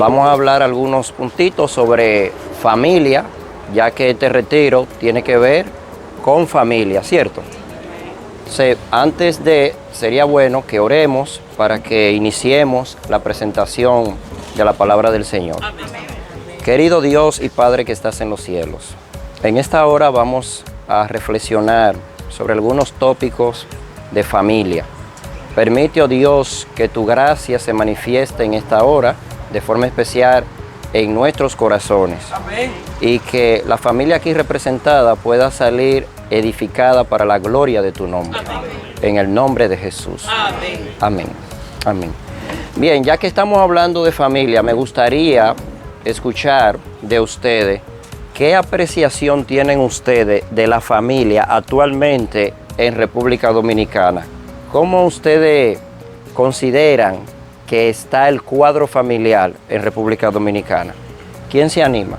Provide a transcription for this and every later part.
Vamos a hablar algunos puntitos sobre familia, ya que este retiro tiene que ver con familia, ¿cierto? Sería bueno que oremos para que iniciemos la presentación de la palabra del Señor. Amén. Querido Dios y Padre que estás en los cielos, en esta hora vamos a reflexionar sobre algunos tópicos de familia. Permite, oh Dios, que tu gracia se manifieste en esta hora de forma especial en nuestros corazones. Amén. Y que la familia aquí representada pueda salir edificada para la gloria de tu nombre. Amén. En el nombre de Jesús. Amén. Amén. Amén. Bien, ya que estamos hablando de familia, me gustaría escuchar de ustedes qué apreciación tienen ustedes de la familia actualmente en República Dominicana. ¿Cómo ustedes consideran que está el cuadro familiar en República Dominicana? ¿Quién se anima?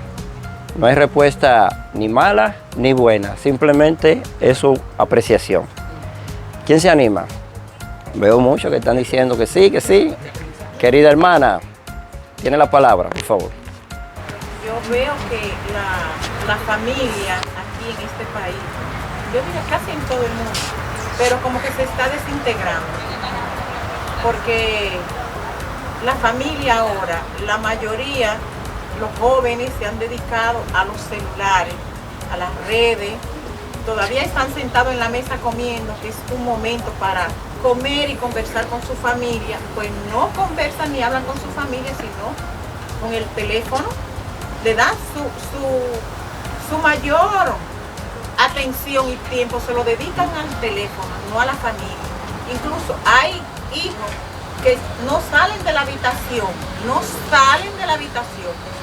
No hay respuesta ni mala ni buena, simplemente es su apreciación. ¿Quién se anima? Veo muchos que están diciendo que sí, que sí. Querida hermana, tiene la palabra, por favor. Yo veo que la familia aquí en este país, yo diría casi en todo el mundo, pero como que se está desintegrando, porque la familia ahora, la mayoría, los jóvenes se han dedicado a los celulares, a las redes, todavía están sentados en la mesa comiendo, que es un momento para comer y conversar con su familia, pues no conversan ni hablan con su familia, sino con el teléfono. Le dan su mayor atención y tiempo, se lo dedican al teléfono, no a la familia. Incluso hay hijos que no salen de la habitación,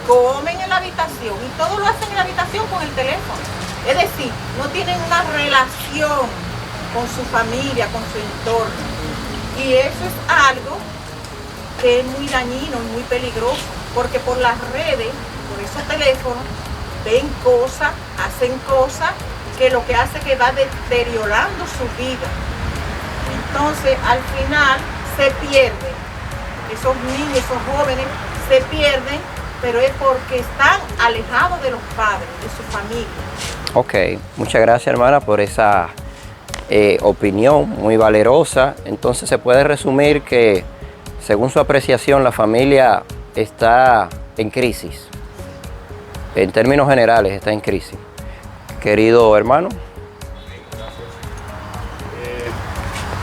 comen en la habitación y todo lo hacen en la habitación con el teléfono. Es decir, no tienen una relación con su familia, con su entorno. Y eso es algo que es muy dañino y muy peligroso, porque por las redes, por esos teléfonos, ven cosas, hacen cosas que lo que hace es que va deteriorando su vida. Entonces, al final, se pierden. Esos niños, esos jóvenes, se pierden, pero es porque están alejados de los padres, de su familia. Ok, muchas gracias, hermana, por esa opinión muy valerosa. Entonces, se puede resumir que, según su apreciación, la familia está en crisis. En términos generales, está en crisis. Querido hermano.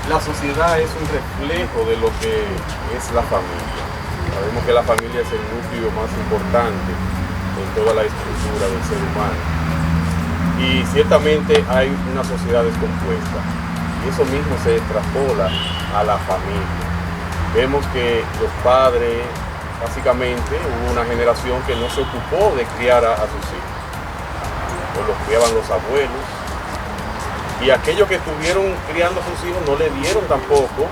La sociedad es un reflejo de lo que es la familia. Sabemos que la familia es el núcleo más importante en toda la estructura del ser humano. Y ciertamente hay una sociedad descompuesta. Y eso mismo se extrapola a la familia. Vemos que los padres, básicamente, hubo una generación que no se ocupó de criar a sus hijos. O los criaban los abuelos. Y aquellos que estuvieron criando a sus hijos no le dieron tampoco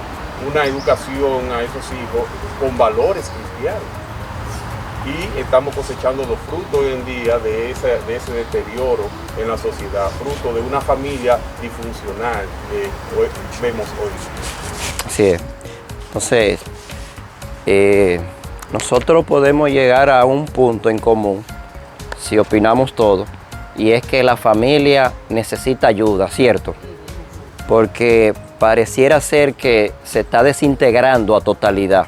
una educación a esos hijos con valores cristianos. Y estamos cosechando los frutos hoy en día de ese deterioro en la sociedad, fruto de una familia disfuncional que hoy vemos hoy. Así es. Entonces, nosotros podemos llegar a un punto en común, si opinamos todos, y es que la familia necesita ayuda, ¿cierto? Porque pareciera ser que se está desintegrando a totalidad.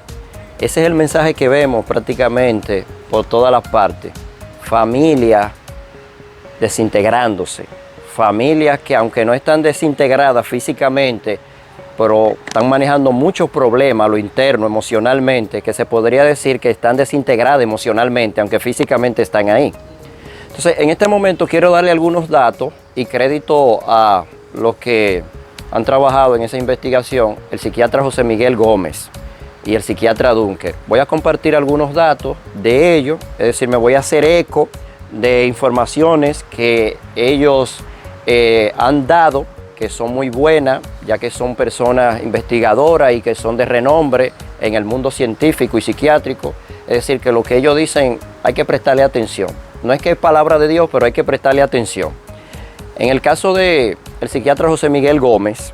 Ese es el mensaje que vemos prácticamente por todas las partes. Familias desintegrándose. Familias que, aunque no están desintegradas físicamente, pero están manejando muchos problemas a lo interno, emocionalmente, que se podría decir que están desintegradas emocionalmente, aunque físicamente están ahí. Entonces, en este momento quiero darle algunos datos y crédito a los que han trabajado en esa investigación, el psiquiatra José Miguel Gómez y el psiquiatra Dunker. Voy a compartir algunos datos de ellos, es decir, me voy a hacer eco de informaciones que ellos han dado, que son muy buenas, ya que son personas investigadoras y que son de renombre en el mundo científico y psiquiátrico. Es decir, que lo que ellos dicen hay que prestarle atención. No es que es palabra de Dios, pero hay que prestarle atención. En el caso del psiquiatra José Miguel Gómez,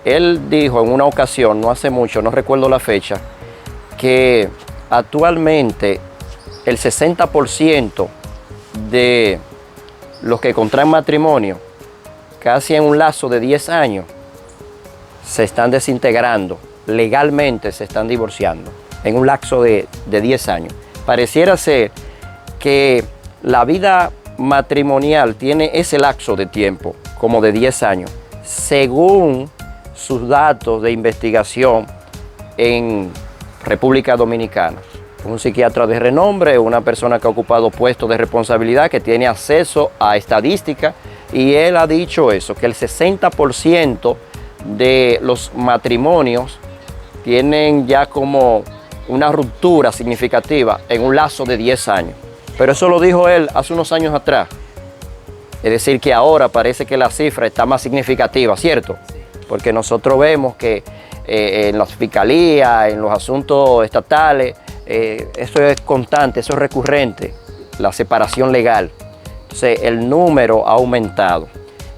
él dijo en una ocasión, no hace mucho, no recuerdo la fecha, que actualmente el 60% de los que contraen matrimonio, casi en un lapso de 10 años, se están desintegrando, legalmente se están divorciando, en un lapso de 10 años. Pareciera ser que la vida matrimonial tiene ese lapso de tiempo, como de 10 años, según sus datos de investigación en República Dominicana. Un psiquiatra de renombre, una persona que ha ocupado puestos de responsabilidad, que tiene acceso a estadísticas, y él ha dicho eso, que el 60% de los matrimonios tienen ya como una ruptura significativa en un lapso de 10 años. Pero eso lo dijo él hace unos años atrás. Es decir, que ahora parece que la cifra está más significativa, ¿cierto? Porque nosotros vemos que en las fiscalías, en los asuntos estatales, eso es constante, eso es recurrente, la separación legal. Entonces, el número ha aumentado.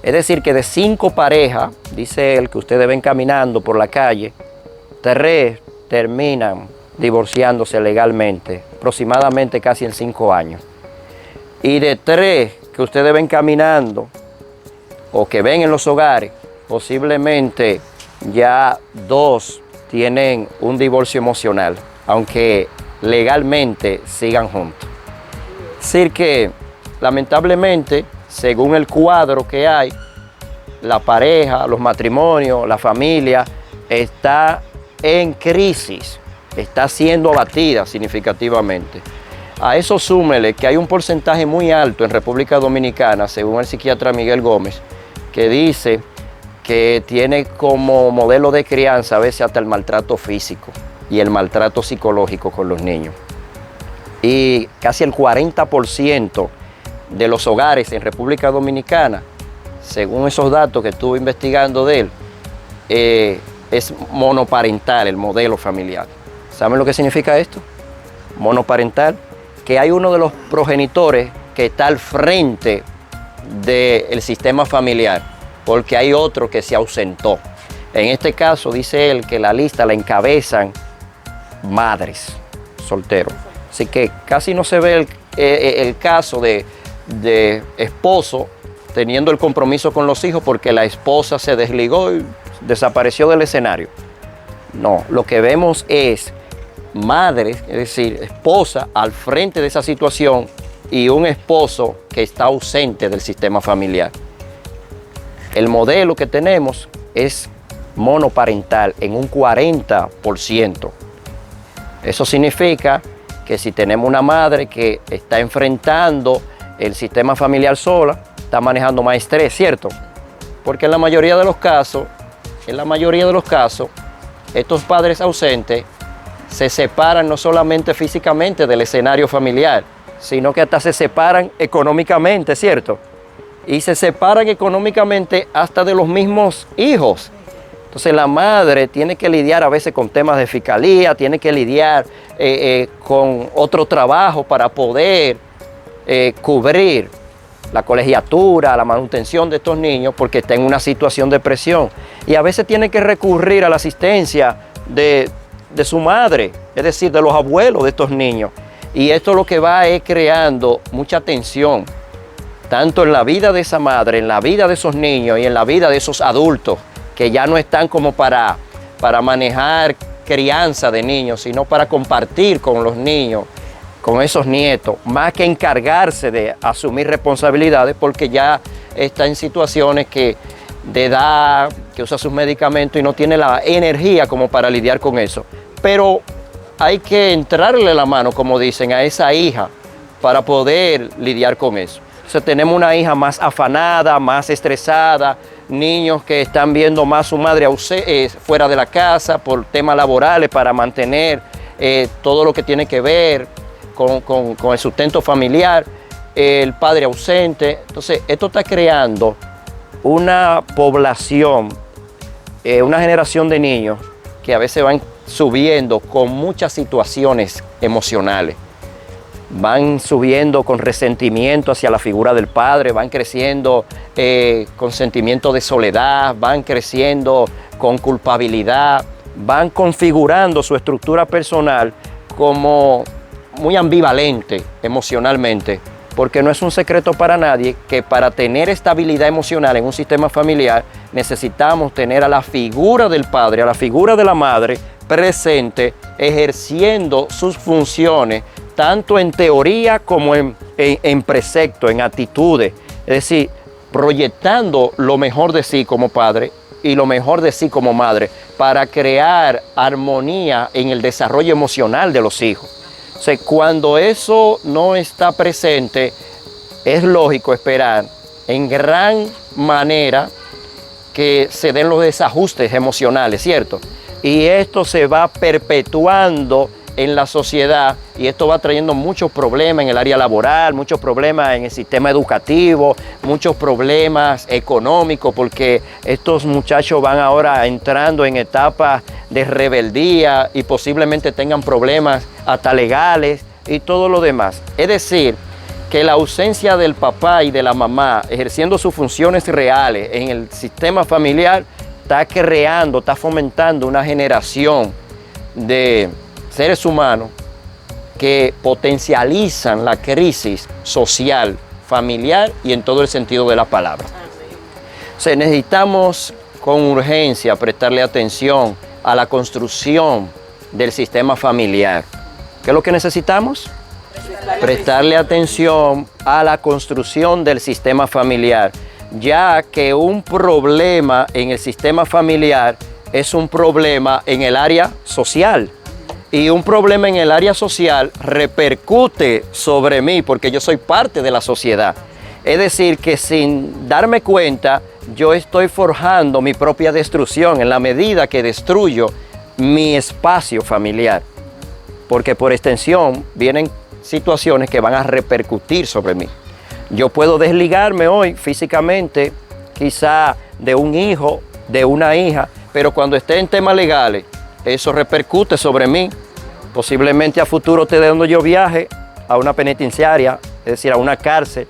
Es decir, que de 5 parejas, dice él, que ustedes ven caminando por la calle, 3 terminan divorciándose legalmente, aproximadamente casi en 5 años. Y de 3 que ustedes ven caminando o que ven en los hogares, posiblemente ya 2 tienen un divorcio emocional, aunque legalmente sigan juntos. Es decir que, lamentablemente, según el cuadro que hay, la pareja, los matrimonios, la familia está en crisis, está siendo abatida significativamente. A eso súmele que hay un porcentaje muy alto en República Dominicana, según el psiquiatra Miguel Gómez, que dice que tiene como modelo de crianza a veces hasta el maltrato físico y el maltrato psicológico con los niños. Y casi el 40% de los hogares en República Dominicana, según esos datos que estuve investigando de él, es monoparental el modelo familiar. ¿Saben lo que significa esto? Monoparental, que hay uno de los progenitores que está al frente del sistema familiar, porque hay otro que se ausentó. En este caso, dice él que la lista la encabezan madres solteros. Así que casi no se ve el caso de esposo teniendo el compromiso con los hijos porque la esposa se desligó y desapareció del escenario. No, lo que vemos es madre, es decir, esposa al frente de esa situación y un esposo que está ausente del sistema familiar. El modelo que tenemos es monoparental en un 40%. Eso significa que si tenemos una madre que está enfrentando el sistema familiar sola, está manejando más estrés, ¿cierto? Porque en la mayoría de los casos, estos padres ausentes se separan no solamente físicamente del escenario familiar, sino que hasta se separan económicamente, ¿cierto? Y se separan económicamente hasta de los mismos hijos. Entonces la madre tiene que lidiar a veces con temas de fiscalía, tiene que lidiar con otro trabajo para poder cubrir la colegiatura, la manutención de estos niños, porque está en una situación de presión. Y a veces tiene que recurrir a la asistencia de su madre, es decir, de los abuelos de estos niños. Y esto lo que va es creando mucha tensión, tanto en la vida de esa madre, en la vida de esos niños y en la vida de esos adultos, que ya no están como para manejar crianza de niños, sino para compartir con los niños, con esos nietos, más que encargarse de asumir responsabilidades, porque ya está en situaciones de edad, que usa sus medicamentos y no tiene la energía como para lidiar con eso. Pero hay que entrarle la mano, como dicen, a esa hija para poder lidiar con eso. Entonces tenemos una hija más afanada, más estresada, niños que están viendo más a su madre fuera de la casa por temas laborales para mantener todo lo que tiene que ver con el sustento familiar, el padre ausente. Entonces esto está creando una población, una generación de niños que a veces van subiendo con muchas situaciones emocionales. Van subiendo con resentimiento hacia la figura del padre, van creciendo con sentimiento de soledad, van creciendo con culpabilidad, van configurando su estructura personal como muy ambivalente emocionalmente, porque no es un secreto para nadie que para tener estabilidad emocional en un sistema familiar necesitamos tener a la figura del padre, a la figura de la madre presente, ejerciendo sus funciones, tanto en teoría como en precepto, en actitudes. Es decir, proyectando lo mejor de sí como padre y lo mejor de sí como madre para crear armonía en el desarrollo emocional de los hijos. O sea, cuando eso no está presente, es lógico esperar en gran manera que se den los desajustes emocionales, ¿cierto? Y esto se va perpetuando en la sociedad y esto va trayendo muchos problemas en el área laboral, muchos problemas en el sistema educativo, muchos problemas económicos, porque estos muchachos van ahora entrando en etapas de rebeldía y posiblemente tengan problemas hasta legales y todo lo demás. Es decir, que la ausencia del papá y de la mamá ejerciendo sus funciones reales en el sistema familiar está creando, está fomentando una generación de seres humanos que potencializan la crisis social, familiar y en todo el sentido de la palabra. O sea, necesitamos con urgencia prestarle atención a la construcción del sistema familiar. ¿Qué es lo que necesitamos? Prestarle atención a la construcción del sistema familiar, ya que un problema en el sistema familiar es un problema en el área social. Y un problema en el área social repercute sobre mí porque yo soy parte de la sociedad. Es decir, que sin darme cuenta, yo estoy forjando mi propia destrucción en la medida que destruyo mi espacio familiar. Porque por extensión vienen situaciones que van a repercutir sobre mí. Yo puedo desligarme hoy físicamente, quizá de un hijo, de una hija, pero cuando esté en temas legales, eso repercute sobre mí. Posiblemente a futuro esté dando yo viaje a una penitenciaria, es decir, a una cárcel,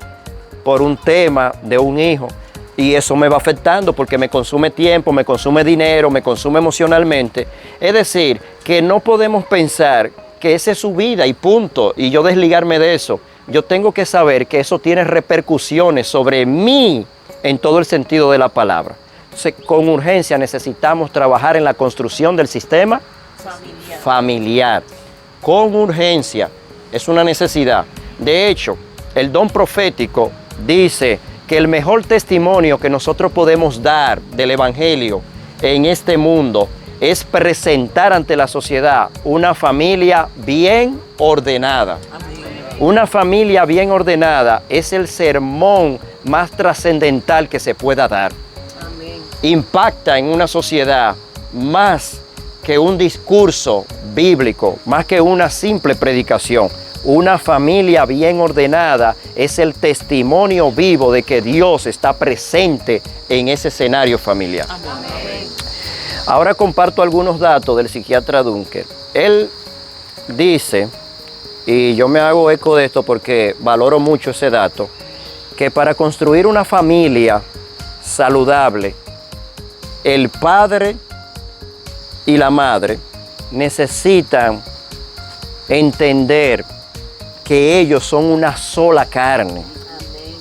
por un tema de un hijo. Y eso me va afectando porque me consume tiempo, me consume dinero, me consume emocionalmente. Es decir, que no podemos pensar que esa es su vida y punto, y yo desligarme de eso. Yo tengo que saber que eso tiene repercusiones sobre mí en todo el sentido de la palabra. Entonces, con urgencia necesitamos trabajar en la construcción del sistema familiar. Con urgencia, es una necesidad. De hecho, el don profético dice que el mejor testimonio que nosotros podemos dar del Evangelio en este mundo es presentar ante la sociedad una familia bien ordenada. Una familia bien ordenada es el sermón más trascendental que se pueda dar. Impacta en una sociedad más que un discurso bíblico, más que una simple predicación. Una familia bien ordenada es el testimonio vivo de que Dios está presente en ese escenario familiar. Amén. Ahora comparto algunos datos del psiquiatra Dunker. Él dice, y yo me hago eco de esto porque valoro mucho ese dato, que para construir una familia saludable, el padre y la madre necesitan entender que ellos son una sola carne. Amén.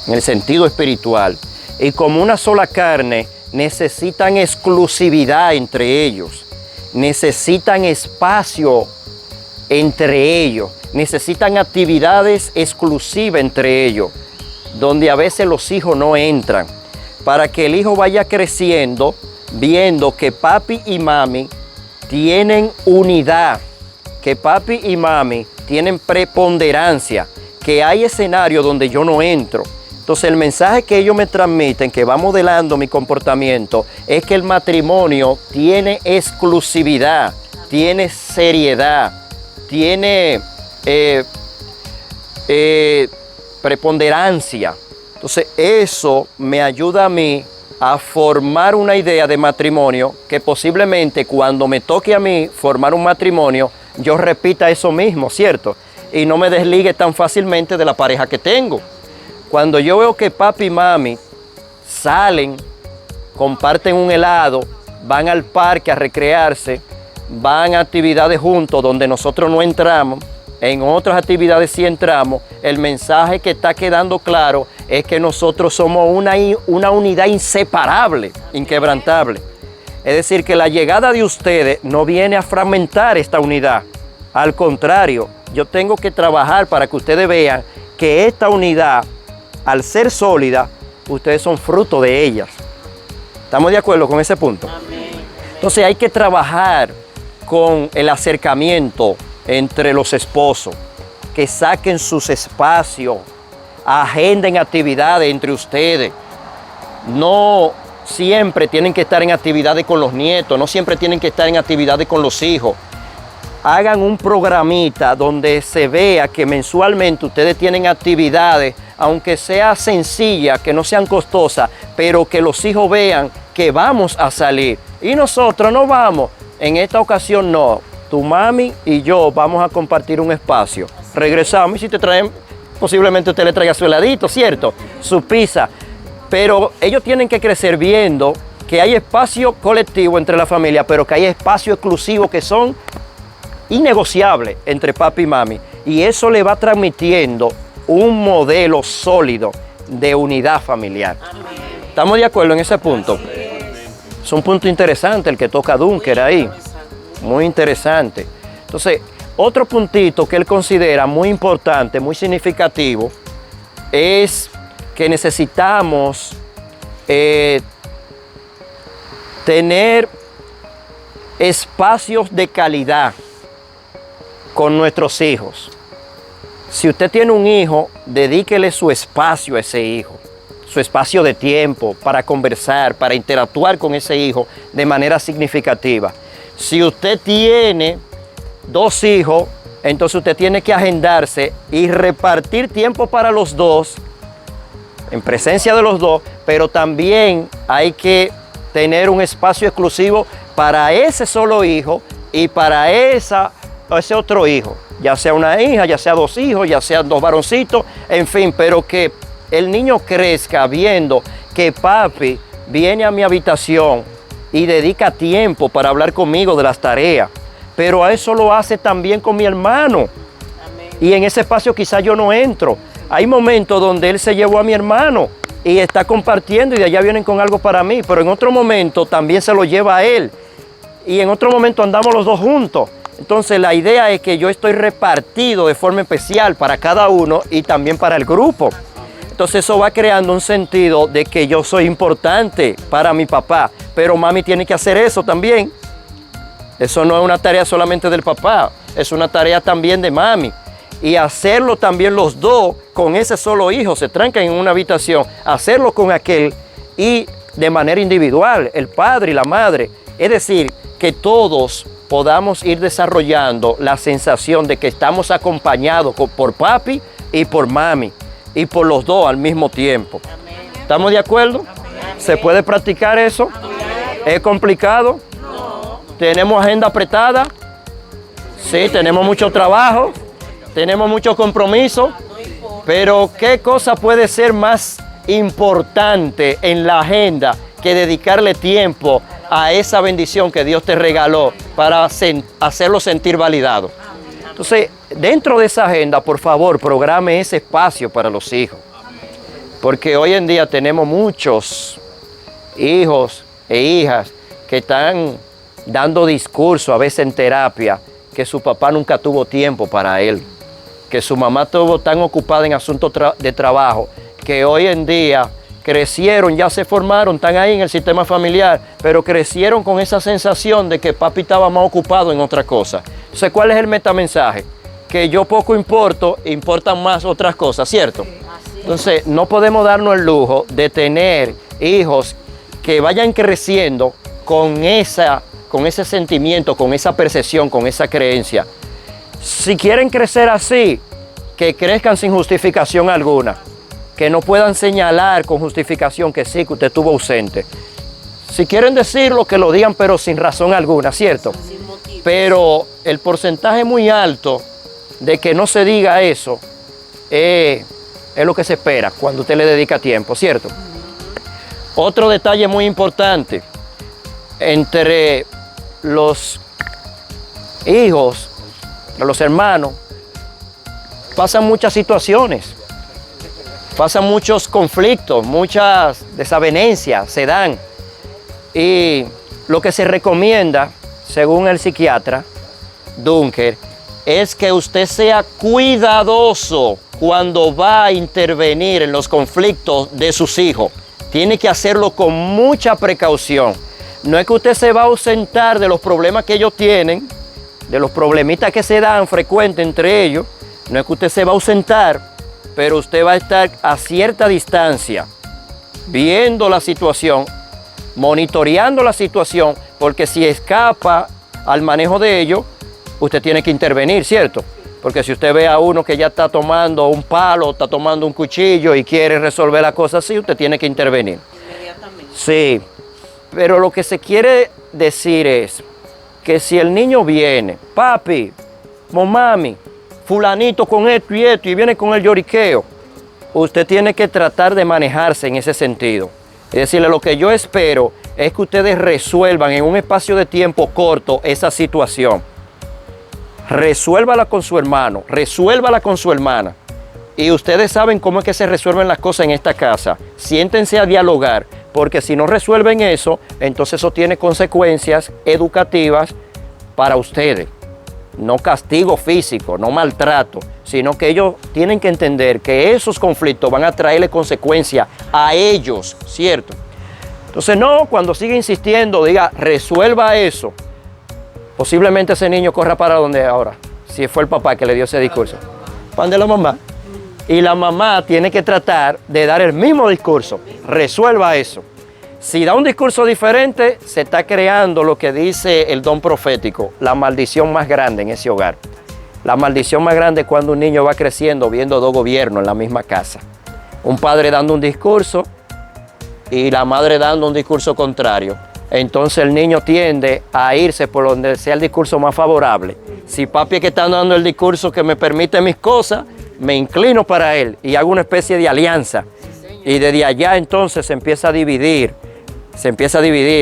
En el sentido espiritual. Y como una sola carne, necesitan exclusividad entre ellos. Necesitan espacio entre ellos. Necesitan actividades exclusivas entre ellos, donde a veces los hijos no entran. Para que el hijo vaya creciendo, viendo que papi y mami tienen unidad, que papi y mami tienen preponderancia, que hay escenarios donde yo no entro. Entonces el mensaje que ellos me transmiten, que va modelando mi comportamiento, es que el matrimonio tiene exclusividad, tiene seriedad, tiene preponderancia. Entonces eso me ayuda a mí a formar una idea de matrimonio que posiblemente cuando me toque a mí formar un matrimonio, yo repita eso mismo, ¿cierto? Y no me desligue tan fácilmente de la pareja que tengo. Cuando yo veo que papi y mami salen, comparten un helado, van al parque a recrearse, van a actividades juntos donde nosotros no entramos, en otras actividades sí entramos, el mensaje que está quedando claro es que nosotros somos una unidad inseparable, inquebrantable. Es decir, que la llegada de ustedes no viene a fragmentar esta unidad. Al contrario, yo tengo que trabajar para que ustedes vean que esta unidad, al ser sólida, ustedes son fruto de ellas. ¿Estamos de acuerdo con ese punto? Entonces hay que trabajar con el acercamiento entre los esposos, que saquen sus espacios, agenden actividades entre ustedes. No siempre tienen que estar en actividades con los nietos, no siempre tienen que estar en actividades con los hijos. Hagan un programita donde se vea que mensualmente ustedes tienen actividades, aunque sea sencilla, que no sean costosas, pero que los hijos vean que vamos a salir. Y nosotros no vamos, en esta ocasión no, tu mami y yo vamos a compartir un espacio. Regresamos y si te traen, posiblemente usted le traiga su heladito, ¿cierto? Su pizza. Pero ellos tienen que crecer viendo que hay espacio colectivo entre la familia, pero que hay espacio exclusivo que son innegociables entre papi y mami. Y eso le va transmitiendo un modelo sólido de unidad familiar. ¿Estamos de acuerdo en ese punto? Es un punto interesante el que toca Dunker ahí. Muy interesante. Entonces, otro puntito que él considera muy importante, muy significativo, es que necesitamos tener espacios de calidad con nuestros hijos. Si usted tiene un hijo, dedíquele su espacio a ese hijo, su espacio de tiempo para conversar, para interactuar con ese hijo de manera significativa. Si usted tiene 2 hijos, entonces usted tiene que agendarse y repartir tiempo para los 2, en presencia de los 2, pero también hay que tener un espacio exclusivo para ese solo hijo y para ese otro hijo, ya sea una hija, ya sea 2 hijos, ya sean 2 varoncitos, en fin, pero que el niño crezca viendo que papi viene a mi habitación y dedica tiempo para hablar conmigo de las tareas, pero a eso lo hace también con mi hermano. Amén. Y en ese espacio quizás yo no entro. Hay momentos donde él se llevó a mi hermano y está compartiendo y de allá vienen con algo para mí, pero en otro momento también se lo lleva a él y en otro momento andamos los 2 juntos. Entonces la idea es que yo estoy repartido de forma especial para cada uno y también para el grupo. Entonces eso va creando un sentido de que yo soy importante para mi papá, pero mami tiene que hacer eso también. Eso no es una tarea solamente del papá, es una tarea también de mami. Y hacerlo también los 2 con ese solo hijo, se trancan en una habitación, hacerlo con aquel y de manera individual, el padre y la madre. Es decir, que todos podamos ir desarrollando la sensación de que estamos acompañados por papi y por mami, y por los 2 al mismo tiempo. Amén. ¿Estamos de acuerdo? Amén. ¿Se puede practicar eso? Amén. ¿Es complicado? No. ¿Tenemos agenda apretada? Sí, tenemos mucho trabajo, tenemos mucho compromiso, pero ¿qué cosa puede ser más importante en la agenda que dedicarle tiempo a esa bendición que Dios te regaló para hacerlo sentir validado? Entonces, dentro de esa agenda, por favor, programe ese espacio para los hijos. Porque hoy en día tenemos muchos hijos e hijas que están dando discurso, a veces en terapia, que su papá nunca tuvo tiempo para él, que su mamá estuvo tan ocupada en asuntos de trabajo, que hoy en día crecieron, ya se formaron, están ahí en el sistema familiar, pero crecieron con esa sensación de que papi estaba más ocupado en otra cosa. Entonces, ¿cuál es el metamensaje? Que yo poco importo, importan más otras cosas, ¿cierto? Entonces, no podemos darnos el lujo de tener hijos que vayan creciendo con ese sentimiento, con esa percepción, con esa creencia. Si quieren crecer así, que crezcan sin justificación alguna, que no puedan señalar con justificación que sí, que usted estuvo ausente. Si quieren decirlo, que lo digan, pero sin razón alguna, ¿cierto? Pero el porcentaje muy alto de que no se diga eso es lo que se espera cuando usted le dedica tiempo, ¿cierto? Otro detalle muy importante, entre los hijos, los hermanos, pasan muchas situaciones, pasan muchos conflictos, muchas desavenencias se dan. Y lo que se recomienda, según el psiquiatra Dunker, es que usted sea cuidadoso cuando va a intervenir en los conflictos de sus hijos. Tiene que hacerlo con mucha precaución. No es que usted se va a ausentar de los problemas que ellos tienen, de los problemitas que se dan frecuentes entre ellos. No es que usted se va a ausentar, pero usted va a estar a cierta distancia, viendo la situación, monitoreando la situación, porque si escapa al manejo de ellos, usted tiene que intervenir, ¿cierto? Porque si usted ve a uno que ya está tomando un palo, está tomando un cuchillo y quiere resolver la cosa así, usted tiene que intervenir. Inmediatamente. Sí, pero lo que se quiere decir es que si el niño viene, papi, mami, fulanito con esto y viene con el lloriqueo, usted tiene que tratar de manejarse en ese sentido. Es decirle, lo que yo espero es que ustedes resuelvan en un espacio de tiempo corto esa situación. Resuélvala con su hermano, resuélvala con su hermana. Y ustedes saben cómo es que se resuelven las cosas en esta casa. Siéntense a dialogar, porque si no resuelven eso, entonces eso tiene consecuencias educativas para ustedes. No castigo físico, no maltrato, sino que ellos tienen que entender que esos conflictos van a traerle consecuencias a ellos, ¿cierto? Entonces no, cuando sigue insistiendo, diga, resuelva eso. Posiblemente ese niño corra para donde ahora, si fue el papá que le dio ese discurso. Pan de la mamá. Y la mamá tiene que tratar de dar el mismo discurso. Resuelva eso. Si da un discurso diferente, se está creando lo que dice el don profético, la maldición más grande en ese hogar. La maldición más grande es cuando un niño va creciendo viendo dos gobiernos en la misma casa. Un padre dando un discurso y la madre dando un discurso contrario. Entonces el niño tiende a irse por donde sea el discurso más favorable. Si papi es que está dando el discurso que me permite mis cosas, me inclino para él y hago una especie de alianza. Y desde allá entonces se empieza a dividir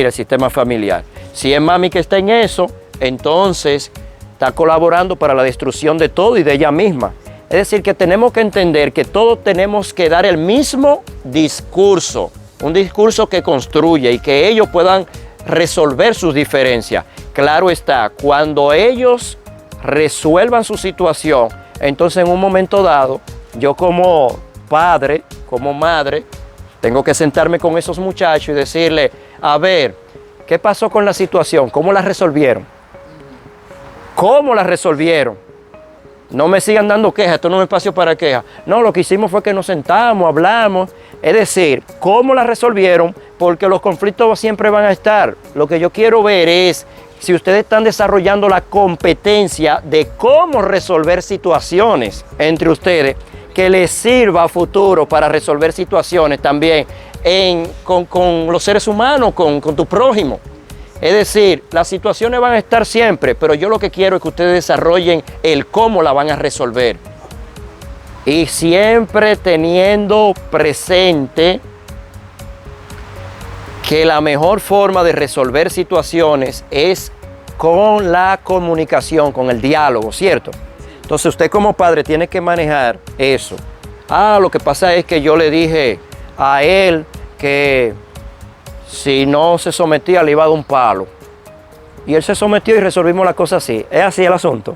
el sistema familiar. Si es mami que está en eso, entonces está colaborando para la destrucción de todo y de ella misma. Es decir, que tenemos que entender que todos tenemos que dar el mismo discurso, un discurso que construye y que ellos puedan resolver sus diferencias. Claro está, cuando ellos resuelvan su situación, entonces en un momento dado, yo como padre, como madre, tengo que sentarme con esos muchachos y decirle, a ver, ¿qué pasó con la situación? ¿Cómo la resolvieron? ¿Cómo la resolvieron? No me sigan dando quejas, esto no es un espacio para quejas. No, lo que hicimos fue que nos sentamos, hablamos. Es decir, ¿cómo la resolvieron? Porque los conflictos siempre van a estar. Lo que yo quiero ver es si ustedes están desarrollando la competencia de cómo resolver situaciones entre ustedes que les sirva a futuro para resolver situaciones también con los seres humanos, con tu prójimo. Es decir, las situaciones van a estar siempre, pero yo lo que quiero es que ustedes desarrollen el cómo la van a resolver. Y siempre teniendo presente que la mejor forma de resolver situaciones es con la comunicación, con el diálogo, ¿cierto? Entonces usted como padre tiene que manejar eso. Lo que pasa es que yo le dije a él que si no se sometía le iba a dar un palo. Y él se sometió y resolvimos la cosa así. ¿Es así el asunto?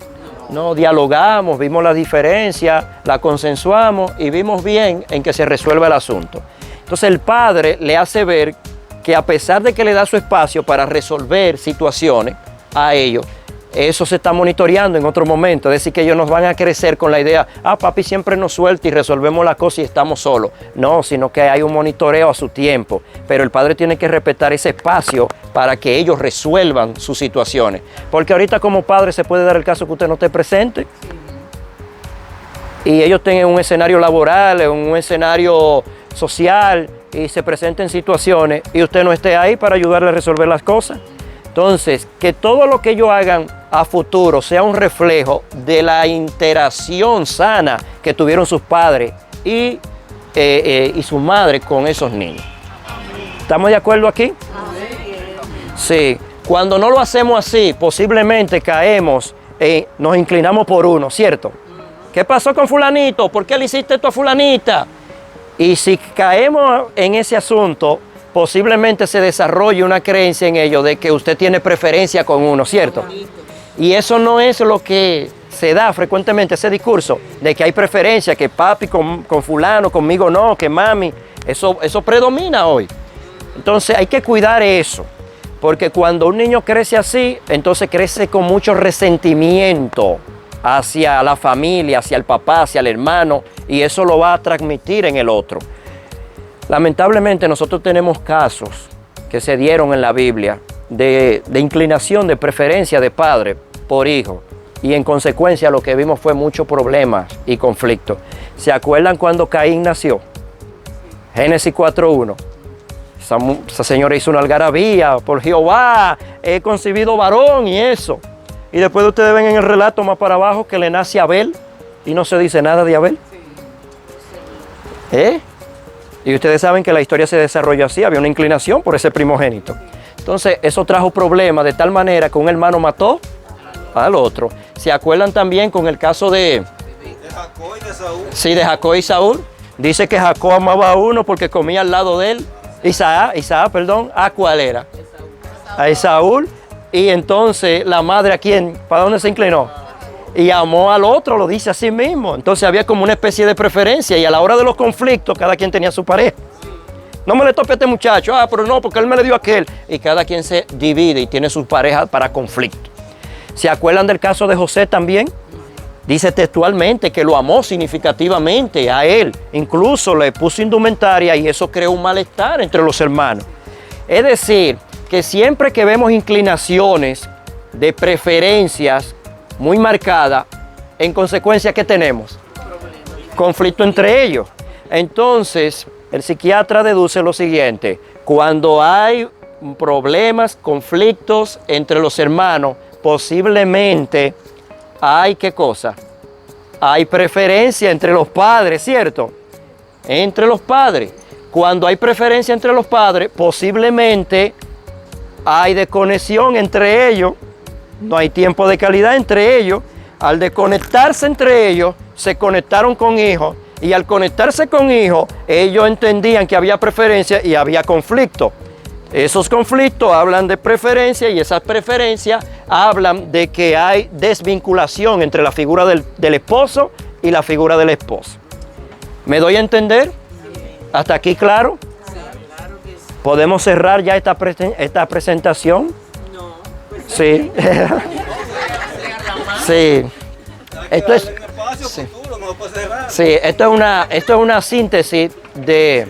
No, dialogamos, vimos la diferencia, la consensuamos y vimos bien en que se resuelve el asunto. Entonces el padre le hace ver que a pesar de que le da su espacio para resolver situaciones a ellos, eso se está monitoreando en otro momento. Es decir, que ellos nos van a crecer con la idea, papi siempre nos suelta y resolvemos la cosa y estamos solos. No, sino que hay un monitoreo a su tiempo. Pero el padre tiene que respetar ese espacio para que ellos resuelvan sus situaciones. Porque ahorita como padre se puede dar el caso que usted no esté presente. Y ellos tengan un escenario laboral, un escenario social y se presenten situaciones y usted no esté ahí para ayudarle a resolver las cosas. Entonces, que todo lo que ellos hagan a futuro sea un reflejo de la interacción sana que tuvieron sus padres y su madre con esos niños. ¿Estamos de acuerdo aquí? Sí. Cuando no lo hacemos así, posiblemente caemos, nos inclinamos por uno, ¿cierto? ¿Qué pasó con fulanito? ¿Por qué le hiciste esto a fulanita? Y si caemos en ese asunto, posiblemente se desarrolle una creencia en ello de que usted tiene preferencia con uno, ¿cierto? Y eso no es lo que se da frecuentemente, ese discurso de que hay preferencia, que papi con fulano, conmigo no, que mami. Eso predomina hoy. Entonces hay que cuidar eso, porque cuando un niño crece así, entonces crece con mucho resentimiento hacia la familia, hacia el papá, hacia el hermano, y eso lo va a transmitir en el otro. Lamentablemente nosotros tenemos casos que se dieron en la Biblia de inclinación, de preferencia de padre por hijo, y en consecuencia lo que vimos fue muchos problemas y conflictos. ¿Se acuerdan cuando Caín nació? Génesis 4:1. Esa señora hizo una algarabía por Jehová, he concebido varón y eso. Y después ustedes ven en el relato más para abajo que le nace Abel y no se dice nada de Abel. Y ustedes saben que la historia se desarrolló así, había una inclinación por ese primogénito. Entonces eso trajo problemas de tal manera que un hermano mató al otro. ¿Se acuerdan también con el caso de Jacob y de Saúl? Sí, de Jacob y Saúl. Dice que Jacob amaba a uno porque comía al lado de él. Isaac, perdón. ¿A cuál era? A Esaú. Y entonces la madre, ¿a quién? ¿Para dónde se inclinó? Y amó al otro, lo dice así mismo. Entonces había como una especie de preferencia y a la hora de los conflictos cada quien tenía su pareja. No me le tope a este muchacho, pero no, porque él me le dio a aquel. Y cada quien se divide y tiene sus parejas para conflicto. ¿Se acuerdan del caso de José también? Dice textualmente que lo amó significativamente a él. Incluso le puso indumentaria y eso creó un malestar entre los hermanos. Es decir, que siempre que vemos inclinaciones de preferencias muy marcadas, en consecuencia, ¿qué tenemos? Conflicto entre ellos. Entonces, el psiquiatra deduce lo siguiente: cuando hay problemas, conflictos entre los hermanos, posiblemente hay, ¿qué cosa? Hay preferencia entre los padres, ¿cierto? Entre los padres. Cuando hay preferencia entre los padres, posiblemente hay desconexión entre ellos, no hay tiempo de calidad entre ellos. Al desconectarse entre ellos, se conectaron con hijos, y al conectarse con hijos, ellos entendían que había preferencia y había conflicto. Esos conflictos hablan de preferencia y esas preferencias hablan de que hay desvinculación entre la figura del esposo y la figura del esposo. ¿Me doy a entender? ¿Hasta aquí claro? ¿Podemos cerrar ya esta presentación? No. Sí. Sí. Esto es, sí, esto es una síntesis de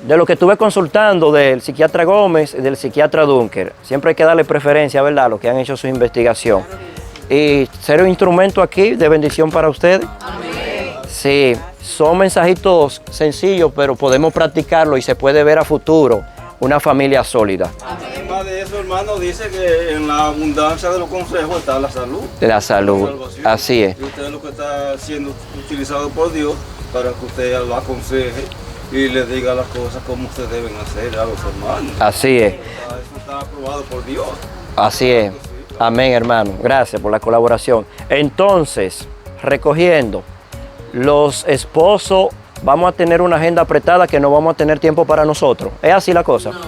lo que estuve consultando del psiquiatra Gómez y del psiquiatra Dunker. Siempre hay que darle preferencia, ¿verdad?, a los que han hecho su investigación. Y ser un instrumento aquí de bendición para ustedes. Amén. Sí, son mensajitos sencillos, pero podemos practicarlo y se puede ver a futuro una familia sólida. Además de eso, hermano, dice que en la abundancia de los consejos está la salud. La salud, así es. Y usted es lo que está siendo utilizado por Dios para que usted lo aconseje y le diga las cosas como ustedes deben hacer a los hermanos. Así es. Eso está aprobado por Dios. Así es. Amén, hermano. Gracias por la colaboración. Entonces, recogiendo, los esposos vamos a tener una agenda apretada que no vamos a tener tiempo para nosotros. ¿Es así la cosa? No.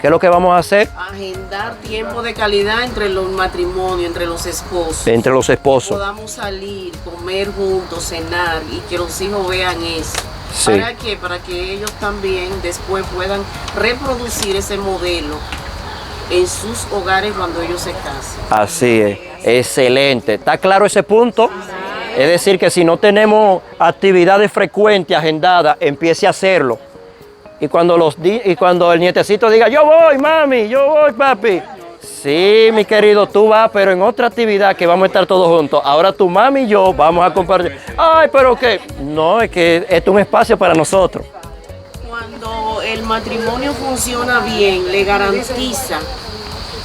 ¿Qué es lo que vamos a hacer? Agendar tiempo de calidad entre los matrimonios, entre los esposos. Entre los esposos. Podamos salir, comer juntos, cenar y que los hijos vean eso. Sí. ¿Para qué? Para que ellos también después puedan reproducir ese modelo en sus hogares cuando ellos se casen. Así es. Excelente. ¿Está claro ese punto? Es decir, que si no tenemos actividades frecuentes, agendadas, empiece a hacerlo. Y cuando el nietecito diga, yo voy, mami, yo voy, papi. Sí, mi querido, tú vas, pero en otra actividad que vamos a estar todos juntos. Ahora tu mami y yo vamos a compartir. Ay, pero ¿qué? No, es que esto es un espacio para nosotros. Cuando el matrimonio funciona bien, le garantiza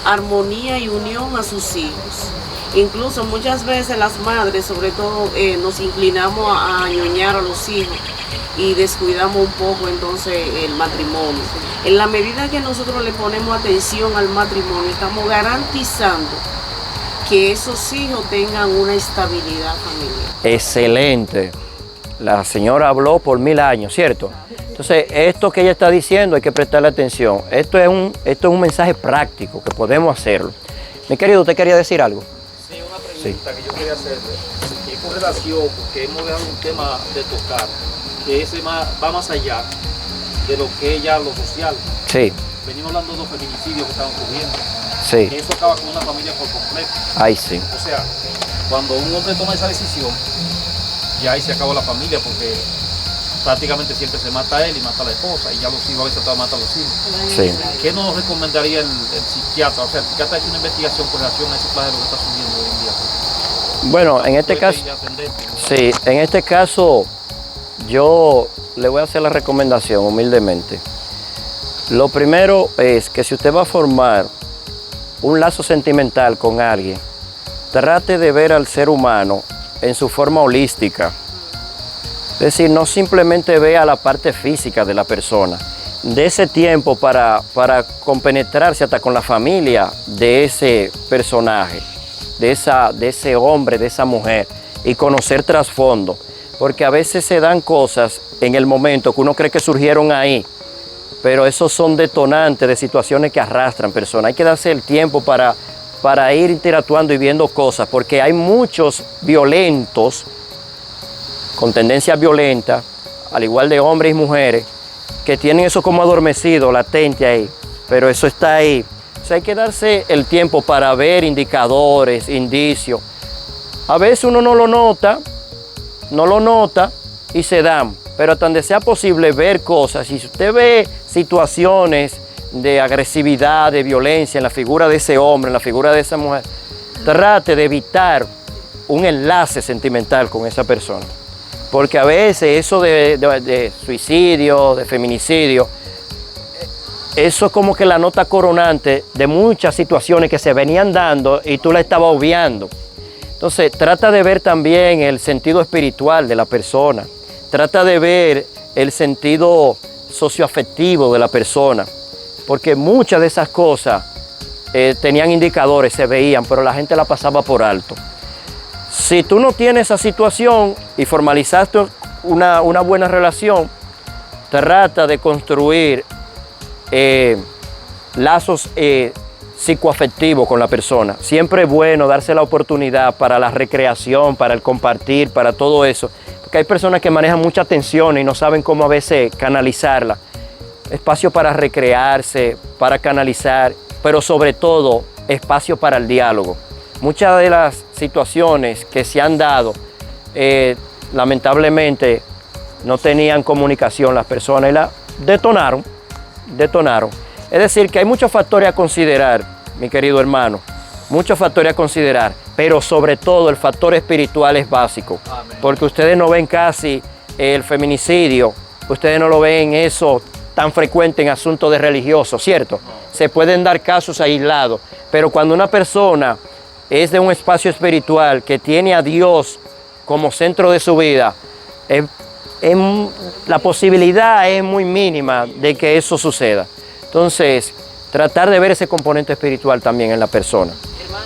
armonía y unión a sus hijos. Incluso muchas veces las madres, sobre todo, nos inclinamos a ñoñar a los hijos y descuidamos un poco entonces el matrimonio. En la medida que nosotros le ponemos atención al matrimonio, estamos garantizando que esos hijos tengan una estabilidad familiar. Excelente. La señora habló por 1000 años, ¿cierto? Entonces, esto que ella está diciendo hay que prestarle atención. Esto es un mensaje práctico que podemos hacerlo. Mi querido, ¿usted quería decir algo? Sí, una pregunta que yo quería hacerle, que es con relación, porque hemos dejado un tema de tocar, que ese va más allá de lo que es ya lo social. Sí, Venimos hablando de los feminicidios que están ocurriendo. sí. Que eso acaba con una familia por completo. Ay, sí. O sea, cuando un hombre toma esa decisión, ya ahí se acabó la familia, porque prácticamente siempre se mata a él y mata a la esposa, y ya los hijos a veces matan a los hijos. Sí. ¿Qué nos recomendaría el psiquiatra? O sea, el psiquiatra ha hecho una investigación con relación a ese flagelo que está sucediendo hoy en día. Bueno, en este caso, sí, en este caso yo le voy a hacer la recomendación humildemente. Lo primero es que si usted va a formar un lazo sentimental con alguien, trate de ver al ser humano en su forma holística. Es decir, no simplemente vea la parte física de la persona. De ese tiempo para compenetrarse hasta con la familia de ese personaje, de ese hombre, de esa mujer, y conocer trasfondo. Porque a veces se dan cosas en el momento que uno cree que surgieron ahí, pero esos son detonantes de situaciones que arrastran personas. Hay que darse el tiempo para ir interactuando y viendo cosas, porque hay muchos violentos con tendencias violentas, al igual de hombres y mujeres, que tienen eso como adormecido, latente ahí, pero eso está ahí. O sea, hay que darse el tiempo para ver indicadores, indicios. A veces uno no lo nota y se dan, pero hasta donde sea posible ver cosas. Y si usted ve situaciones de agresividad, de violencia en la figura de ese hombre, en la figura de esa mujer, trate de evitar un enlace sentimental con esa persona. Porque a veces eso de suicidio, de feminicidio, eso es como que la nota coronante de muchas situaciones que se venían dando y tú la estabas obviando. Entonces, trata de ver también el sentido espiritual de la persona. Trata de ver el sentido socioafectivo de la persona. Porque muchas de esas cosas tenían indicadores, se veían, pero la gente la pasaba por alto. Si tú no tienes esa situación y formalizaste una buena relación, trata de construir lazos psicoafectivos con la persona. Siempre es bueno darse la oportunidad para la recreación, para el compartir, para todo eso. Porque hay personas que manejan mucha tensión y no saben cómo a veces canalizarla. Espacio para recrearse, para canalizar, pero sobre todo espacio para el diálogo. Muchas de las situaciones que se han dado, lamentablemente, no tenían comunicación las personas y la detonaron. Es decir, que hay muchos factores a considerar, mi querido hermano, muchos factores a considerar, pero sobre todo el factor espiritual es básico. Amén. Porque ustedes no ven casi el feminicidio, ustedes no lo ven eso tan frecuente en asuntos de religiosos, ¿cierto? No. Se pueden dar casos aislados, pero cuando una persona es de un espacio espiritual que tiene a Dios como centro de su vida, la posibilidad es muy mínima de que eso suceda. Entonces, tratar de ver ese componente espiritual también en la persona. Hermano,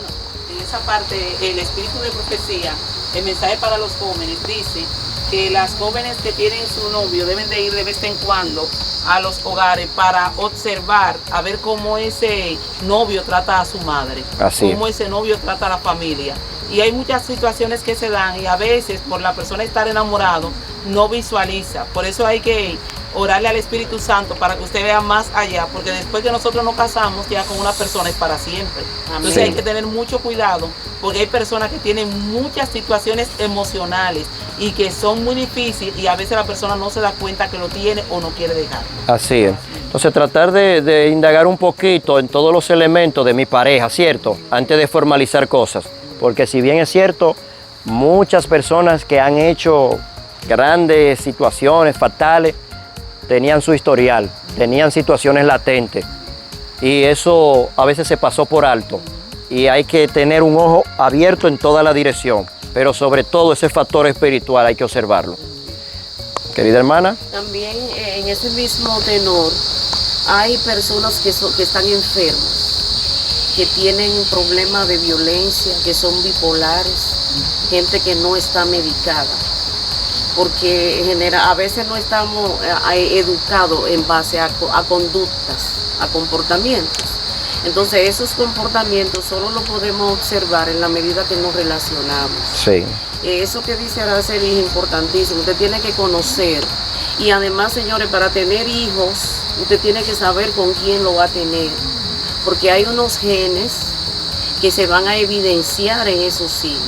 en esa parte, el espíritu de profecía, el mensaje para los jóvenes dice que las jóvenes que tienen su novio deben de ir de vez en cuando a los hogares para observar, a ver cómo ese novio trata a su madre, cómo ese novio trata a la familia. Y hay muchas situaciones que se dan y a veces por la persona estar enamorado no visualiza. Por eso hay que orarle al Espíritu Santo para que usted vea más allá, porque después que nosotros nos casamos ya con una persona es para siempre. Entonces hay que tener mucho cuidado, porque hay personas que tienen muchas situaciones emocionales y que son muy difíciles y a veces la persona no se da cuenta que lo tiene o no quiere dejarlo. Así es. Entonces tratar de indagar un poquito en todos los elementos de mi pareja, ¿cierto? Antes de formalizar cosas, porque si bien es cierto, muchas personas que han hecho grandes situaciones fatales tenían su historial, tenían situaciones latentes y eso a veces se pasó por alto y hay que tener un ojo abierto en toda la dirección, pero sobre todo ese factor espiritual hay que observarlo. Querida hermana. También en ese mismo tenor hay personas que están enfermas que tienen problemas de violencia, que son bipolares, gente que no está medicada, porque a veces no estamos educados en base a conductas, a comportamientos. Entonces esos comportamientos solo los podemos observar en la medida que nos relacionamos. Sí. Eso que dice Araceli es importantísimo, usted tiene que conocer. Y además, señores, para tener hijos, usted tiene que saber con quién lo va a tener. Porque hay unos genes que se van a evidenciar en esos hijos.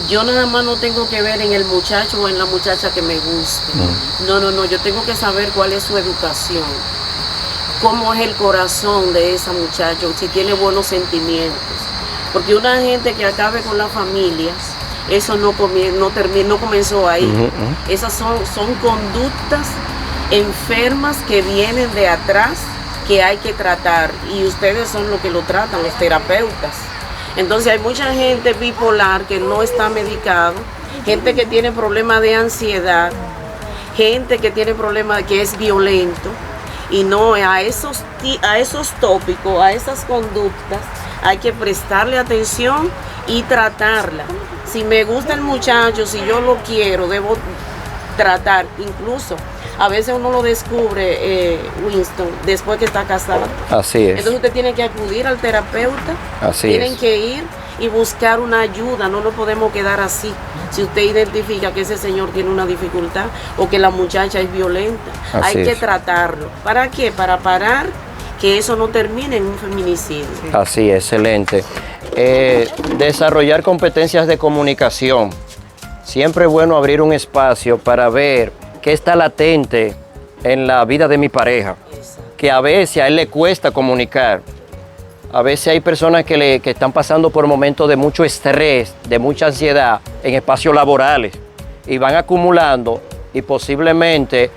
Yo nada más no tengo que ver en el muchacho o en la muchacha que me guste. No, yo tengo que saber cuál es su educación, cómo es el corazón de esa muchacha, si tiene buenos sentimientos. Porque una gente que acabe con la familia, eso no comenzó ahí. Esas son conductas enfermas que vienen de atrás, que hay que tratar, y ustedes son los que lo tratan, los terapeutas. Entonces hay mucha gente bipolar que no está medicado, gente que tiene problemas de ansiedad, gente que tiene problemas que es violento, y no a esos tópicos, a esas conductas hay que prestarle atención y tratarla. Si me gusta el muchacho, si yo lo quiero, debo tratar. Incluso a veces uno lo descubre, Winston, después que está casado. Así es. Entonces usted tiene que acudir al terapeuta. Así Tienen es. que ir y buscar una ayuda, no nos podemos quedar así. Si usted identifica que ese señor tiene una dificultad o que la muchacha es violenta, Así hay que es. tratarlo. ¿Para qué? Para parar que eso no termine en un feminicidio. Así, excelente. Desarrollar competencias de comunicación. Siempre es bueno abrir un espacio para ver qué está latente en la vida de mi pareja, que a veces a él le cuesta comunicar. A veces hay personas que están pasando por momentos de mucho estrés, de mucha ansiedad en espacios laborales y van acumulando, y posiblemente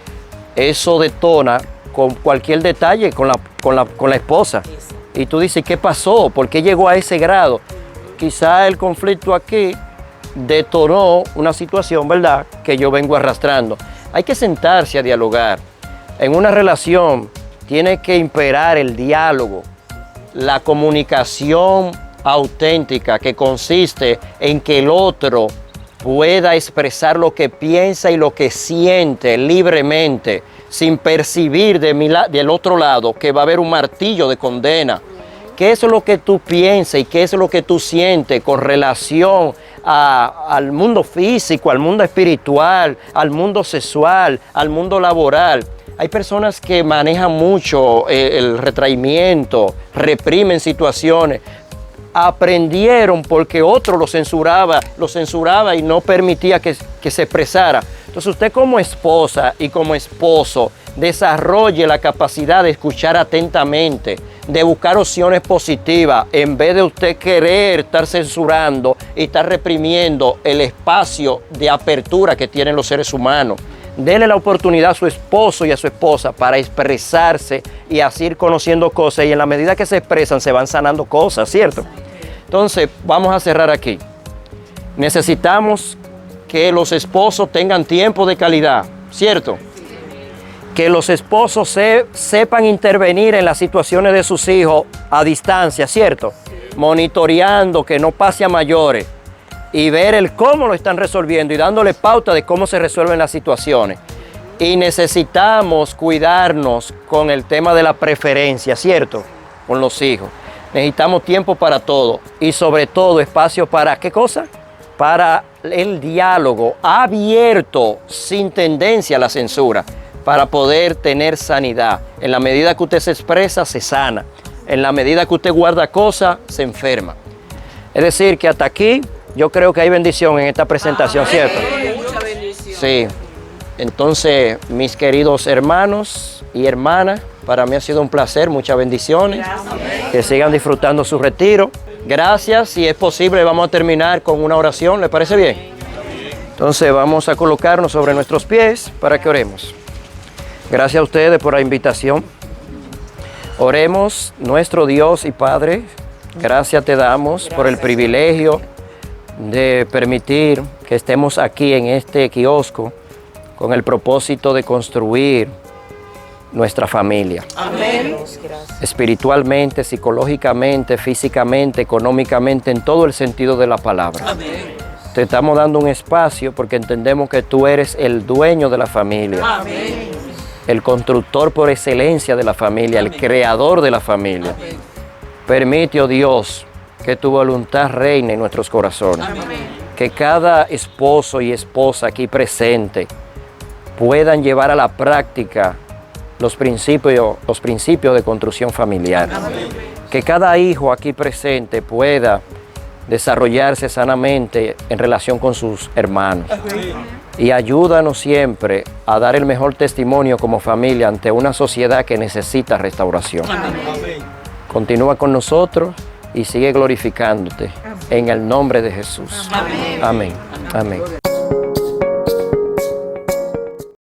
eso detona con cualquier detalle con la esposa. Y tú dices, ¿qué pasó? ¿Por qué llegó a ese grado? Quizá el conflicto aquí detonó una situación, ¿verdad?, que yo vengo arrastrando. Hay que sentarse a dialogar. En una relación tiene que imperar el diálogo, la comunicación auténtica, que consiste en que el otro pueda expresar lo que piensa y lo que siente libremente, sin percibir del otro lado que va a haber un martillo de condena. ¿Qué es lo que tú piensas y qué es lo que tú sientes con relación al mundo físico, al mundo espiritual, al mundo sexual, al mundo laboral? Hay personas que manejan mucho el retraimiento, reprimen situaciones. Aprendieron porque otro lo censuraba y no permitía que se expresara. Entonces usted como esposa y como esposo desarrolle la capacidad de escuchar atentamente, de buscar opciones positivas, en vez de usted querer estar censurando y estar reprimiendo el espacio de apertura que tienen los seres humanos. Dele la oportunidad a su esposo y a su esposa para expresarse y así ir conociendo cosas, y en la medida que se expresan se van sanando cosas, ¿cierto? Entonces, vamos a cerrar aquí. Necesitamos que los esposos tengan tiempo de calidad, ¿cierto? Que los esposos sepan intervenir en las situaciones de sus hijos a distancia, ¿cierto? Monitoreando que no pase a mayores y ver cómo lo están resolviendo y dándole pauta de cómo se resuelven las situaciones. Y necesitamos cuidarnos con el tema de la preferencia, ¿cierto? Con los hijos. Necesitamos tiempo para todo y sobre todo espacio para, ¿qué cosa? Para el diálogo abierto, sin tendencia a la censura, para poder tener sanidad. En la medida que usted se expresa, se sana. En la medida que usted guarda cosas, se enferma. Es decir, que hasta aquí yo creo que hay bendición en esta presentación, ¿cierto? Mucha bendición. Sí. Entonces, mis queridos hermanos y hermanas, para mí ha sido un placer, muchas bendiciones. Gracias. Que sigan disfrutando su retiro. Gracias. Si es posible, vamos a terminar con una oración. ¿Le parece bien? Entonces, vamos a colocarnos sobre nuestros pies para que oremos. Gracias a ustedes por la invitación. Oremos. Nuestro Dios y Padre, gracias te damos por el privilegio de permitir que estemos aquí en este kiosco con el propósito de construir nuestra familia. Amén. Espiritualmente, psicológicamente, físicamente, económicamente, en todo el sentido de la palabra. Amén. Te estamos dando un espacio porque entendemos que tú eres el dueño de la familia. Amén. El constructor por excelencia de la familia, el creador de la familia. Permite, oh Dios, que tu voluntad reine en nuestros corazones. Que cada esposo y esposa aquí presente puedan llevar a la práctica los principios de construcción familiar. Que cada hijo aquí presente pueda desarrollarse sanamente en relación con sus hermanos. Y ayúdanos siempre a dar el mejor testimonio como familia ante una sociedad que necesita restauración. Continúa con nosotros y sigue glorificándote en el nombre de Jesús. Amén. Amén.